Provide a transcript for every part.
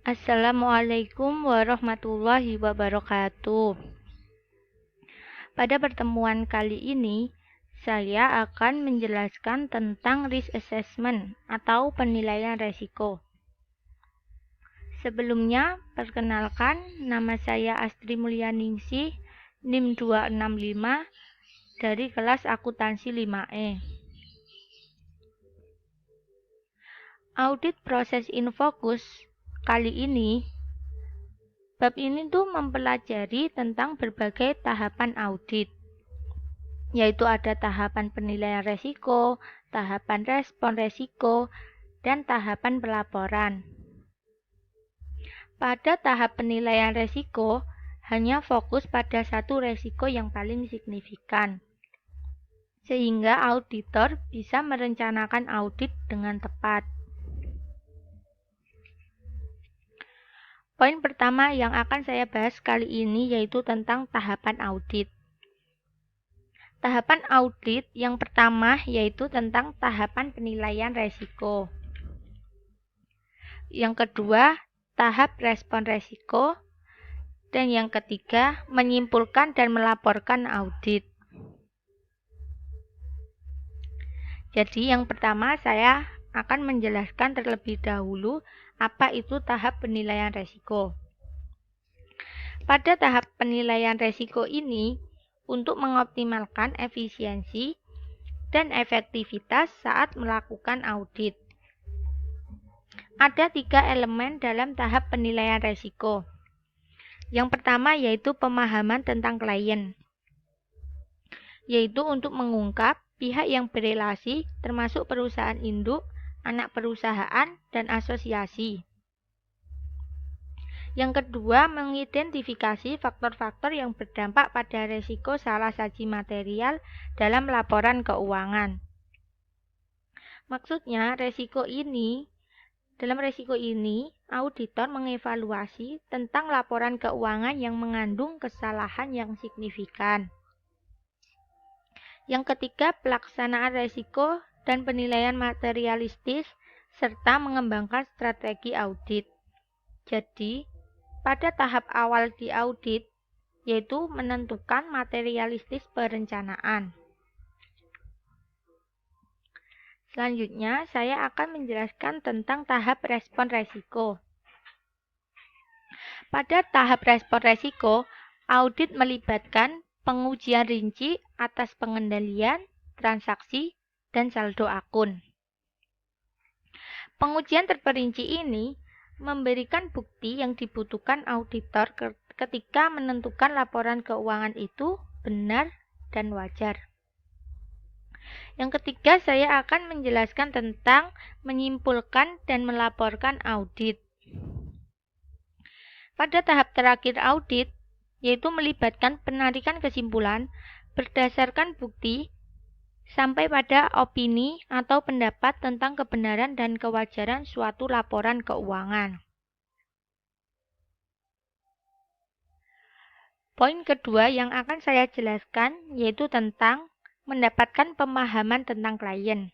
Assalamualaikum warahmatullahi wabarakatuh. Pada pertemuan kali ini, saya akan menjelaskan tentang risk assessment atau penilaian resiko. Sebelumnya, perkenalkan, nama saya Astri Mulyaningsih, NIM 265 dari kelas akuntansi 5E. Audit proses infocus kali ini, bab ini tuh mempelajari tentang berbagai tahapan audit, yaitu ada tahapan penilaian resiko, tahapan respon resiko, dan tahapan pelaporan. Pada tahap penilaian resiko, hanya fokus pada satu resiko yang paling signifikan, sehingga auditor bisa merencanakan audit dengan tepat. Poin pertama yang akan saya bahas kali ini yaitu tentang tahapan audit. Tahapan audit yang pertama yaitu tentang tahapan penilaian resiko. Yang kedua, tahap respon resiko. Dan yang ketiga, menyimpulkan dan melaporkan audit. Jadi yang pertama saya akan menjelaskan terlebih dahulu apa itu tahap penilaian resiko. Pada tahap penilaian resiko ini, untuk mengoptimalkan efisiensi dan efektivitas saat melakukan audit. Ada 3 elemen dalam tahap penilaian resiko. Yang pertama yaitu pemahaman tentang klien, yaitu untuk mengungkap pihak yang berelasi termasuk perusahaan induk, anak perusahaan, dan asosiasi. Yang kedua, mengidentifikasi faktor-faktor yang berdampak pada resiko salah saji material dalam laporan keuangan. Maksudnya, dalam resiko ini, auditor mengevaluasi tentang laporan keuangan yang mengandung kesalahan yang signifikan. Yang ketiga, pelaksanaan resiko dan penilaian materialistis serta mengembangkan strategi audit. Jadi, pada tahap awal di audit, yaitu menentukan materialistis perencanaan. Selanjutnya, saya akan menjelaskan tentang tahap respon resiko. Pada tahap respon resiko, audit melibatkan pengujian rinci atas pengendalian, transaksi, dan saldo akun. Pengujian terperinci ini memberikan bukti yang dibutuhkan auditor ketika menentukan laporan keuangan itu benar dan wajar. Yang ketiga, saya akan menjelaskan tentang menyimpulkan dan melaporkan audit. Pada tahap terakhir audit, yaitu melibatkan penarikan kesimpulan berdasarkan bukti sampai pada opini atau pendapat tentang kebenaran dan kewajaran suatu laporan keuangan. Poin kedua yang akan saya jelaskan yaitu tentang mendapatkan pemahaman tentang klien.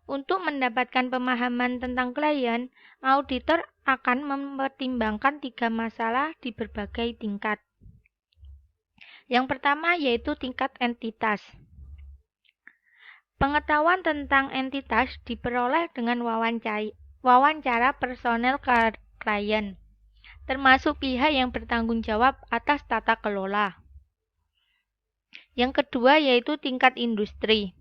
Untuk mendapatkan pemahaman tentang klien, auditor akan mempertimbangkan 3 masalah di berbagai tingkat. Yang pertama yaitu tingkat entitas. Pengetahuan tentang entitas diperoleh dengan wawancara personel klien, termasuk pihak yang bertanggung jawab atas tata kelola. Yang kedua yaitu tingkat industri.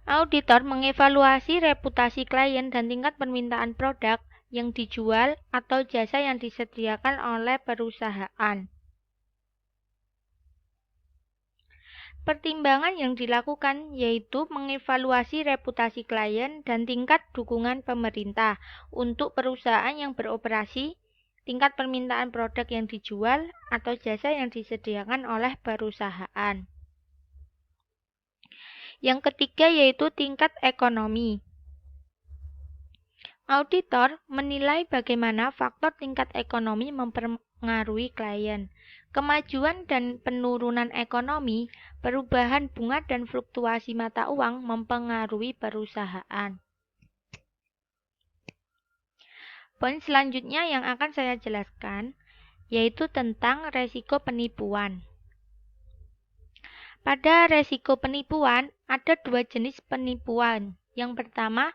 Auditor mengevaluasi reputasi klien dan tingkat permintaan produk yang dijual atau jasa yang disediakan oleh perusahaan. Pertimbangan yang dilakukan yaitu mengevaluasi reputasi klien dan tingkat dukungan pemerintah untuk perusahaan yang beroperasi, tingkat permintaan produk yang dijual atau jasa yang disediakan oleh perusahaan. Yang ketiga yaitu tingkat ekonomi. Auditor menilai bagaimana faktor tingkat ekonomi mempengaruhi klien. Kemajuan dan penurunan ekonomi, perubahan bunga dan fluktuasi mata uang mempengaruhi perusahaan. Poin selanjutnya yang akan saya jelaskan yaitu tentang resiko penipuan. Pada resiko penipuan, ada dua jenis penipuan. Yang pertama,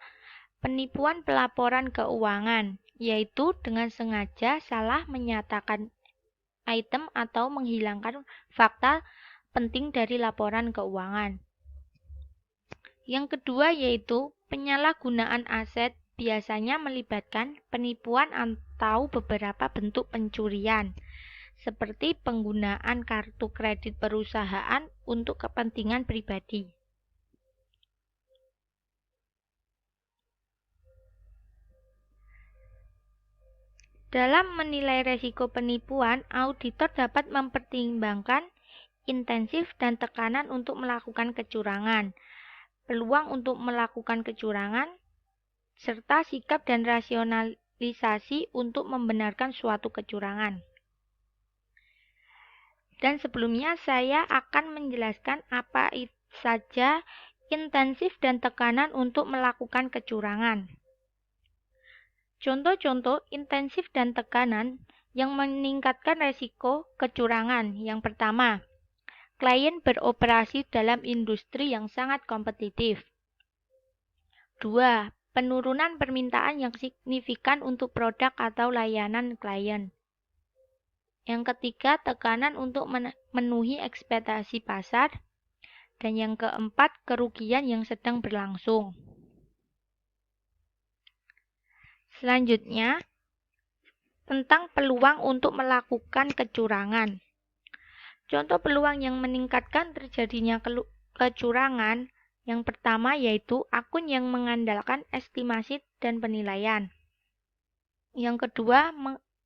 penipuan pelaporan keuangan, yaitu dengan sengaja salah menyatakan item atau menghilangkan fakta penting dari laporan keuangan. Yang kedua yaitu penyalahgunaan aset, biasanya melibatkan penipuan atau beberapa bentuk pencurian, seperti penggunaan kartu kredit perusahaan untuk kepentingan pribadi. Dalam menilai resiko penipuan, auditor dapat mempertimbangkan intensif dan tekanan untuk melakukan kecurangan, peluang untuk melakukan kecurangan, serta sikap dan rasionalisasi untuk membenarkan suatu kecurangan. Dan sebelumnya saya akan menjelaskan apa saja intensif dan tekanan untuk melakukan kecurangan. Contoh-contoh intensif dan tekanan yang meningkatkan resiko kecurangan. Yang pertama, klien beroperasi dalam industri yang sangat kompetitif. 2. Penurunan permintaan yang signifikan untuk produk atau layanan klien. Yang ketiga, tekanan untuk memenuhi ekspektasi pasar. Dan yang keempat, kerugian yang sedang berlangsung. Selanjutnya, tentang peluang untuk melakukan kecurangan. Contoh peluang yang meningkatkan terjadinya kecurangan yang pertama yaitu akun yang mengandalkan estimasi dan penilaian. Yang kedua,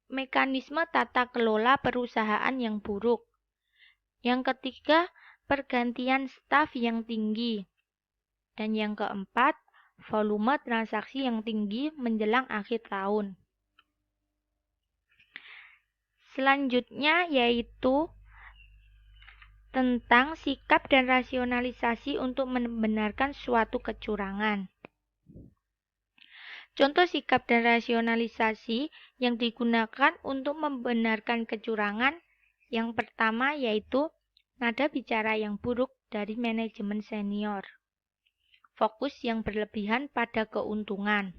mekanisme tata kelola perusahaan yang buruk. Yang ketiga, pergantian staf yang tinggi. Dan yang keempat, volume transaksi yang tinggi menjelang akhir tahun. Selanjutnya yaitu tentang sikap dan rasionalisasi untuk membenarkan suatu kecurangan. Contoh sikap dan rasionalisasi yang digunakan untuk membenarkan kecurangan yang pertama yaitu nada bicara yang buruk dari manajemen senior, fokus yang berlebihan pada keuntungan,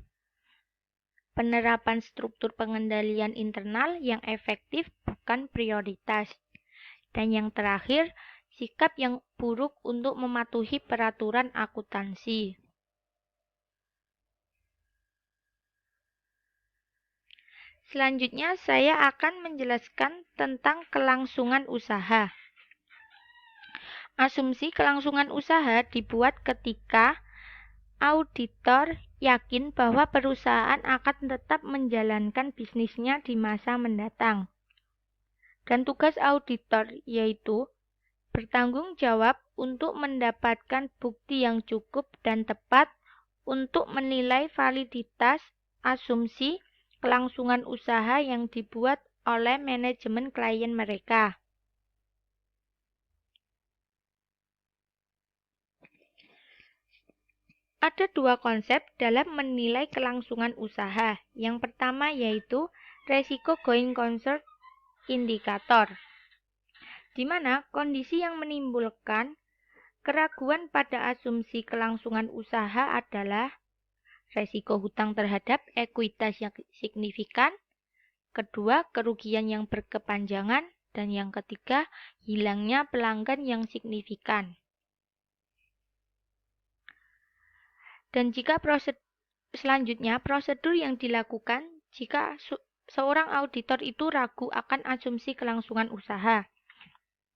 penerapan struktur pengendalian internal yang efektif bukan prioritas, dan yang terakhir, sikap yang buruk untuk mematuhi peraturan akuntansi. Selanjutnya, saya akan menjelaskan tentang kelangsungan usaha. Asumsi kelangsungan usaha dibuat ketika auditor yakin bahwa perusahaan akan tetap menjalankan bisnisnya di masa mendatang. Dan tugas auditor yaitu bertanggung jawab untuk mendapatkan bukti yang cukup dan tepat untuk menilai validitas asumsi kelangsungan usaha yang dibuat oleh manajemen klien mereka. Ada dua konsep dalam menilai kelangsungan usaha. Yang pertama yaitu resiko going concern indikator, di mana kondisi yang menimbulkan keraguan pada asumsi kelangsungan usaha adalah resiko hutang terhadap ekuitas yang signifikan, kedua kerugian yang berkepanjangan, dan yang ketiga hilangnya pelanggan yang signifikan. Dan jika selanjutnya prosedur yang dilakukan jika seorang auditor itu ragu akan asumsi kelangsungan usaha.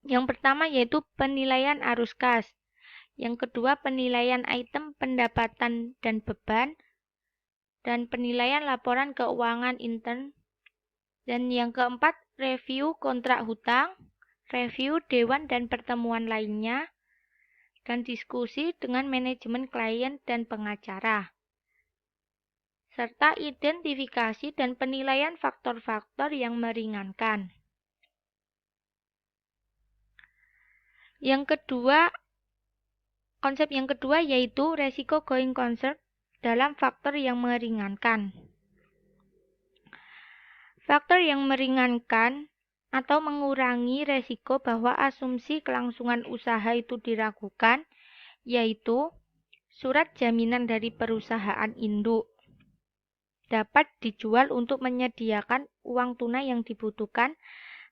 Yang pertama yaitu penilaian arus kas. Yang kedua penilaian item pendapatan dan beban. Dan penilaian laporan keuangan intern. Dan yang keempat review kontrak hutang, review dewan dan pertemuan lainnya, dan diskusi dengan manajemen klien dan pengacara, serta identifikasi dan penilaian faktor-faktor yang meringankan. Konsep yang kedua yaitu resiko going concern dalam faktor yang meringankan. Faktor yang meringankan atau mengurangi resiko bahwa asumsi kelangsungan usaha itu diragukan, yaitu surat jaminan dari perusahaan induk dapat dijual untuk menyediakan uang tunai yang dibutuhkan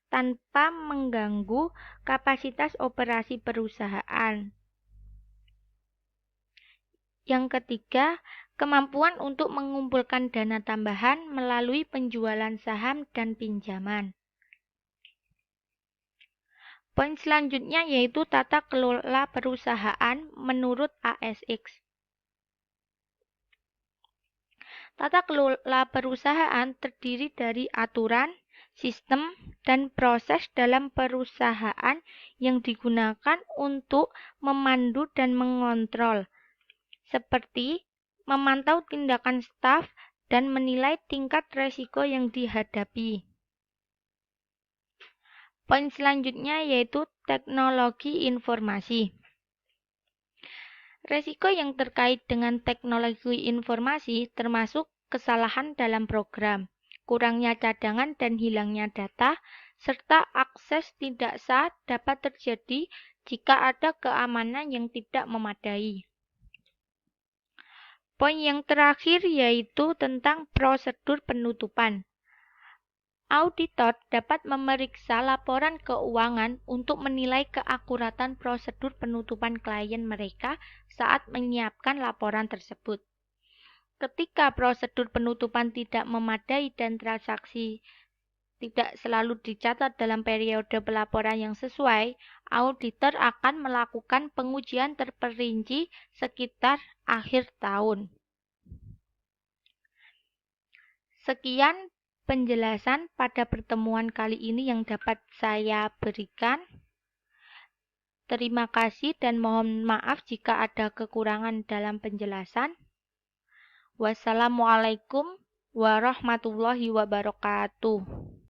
tanpa mengganggu kapasitas operasi perusahaan. Yang ketiga, kemampuan untuk mengumpulkan dana tambahan melalui penjualan saham dan pinjaman. Poin selanjutnya yaitu tata kelola perusahaan menurut ASX. Tata kelola perusahaan terdiri dari aturan, sistem, dan proses dalam perusahaan yang digunakan untuk memandu dan mengontrol, seperti memantau tindakan staf dan menilai tingkat risiko yang dihadapi. Poin selanjutnya yaitu teknologi informasi. Risiko yang terkait dengan teknologi informasi termasuk kesalahan dalam program, kurangnya cadangan dan hilangnya data, serta akses tidak sah dapat terjadi jika ada keamanan yang tidak memadai. Poin yang terakhir yaitu tentang prosedur penutupan. Auditor dapat memeriksa laporan keuangan untuk menilai keakuratan prosedur penutupan klien mereka saat menyiapkan laporan tersebut. Ketika prosedur penutupan tidak memadai dan transaksi tidak selalu dicatat dalam periode pelaporan yang sesuai, auditor akan melakukan pengujian terperinci sekitar akhir tahun. Sekian penjelasan pada pertemuan kali ini yang dapat saya berikan. Terima kasih dan mohon maaf jika ada kekurangan dalam penjelasan. Wassalamualaikum warahmatullahi wabarakatuh.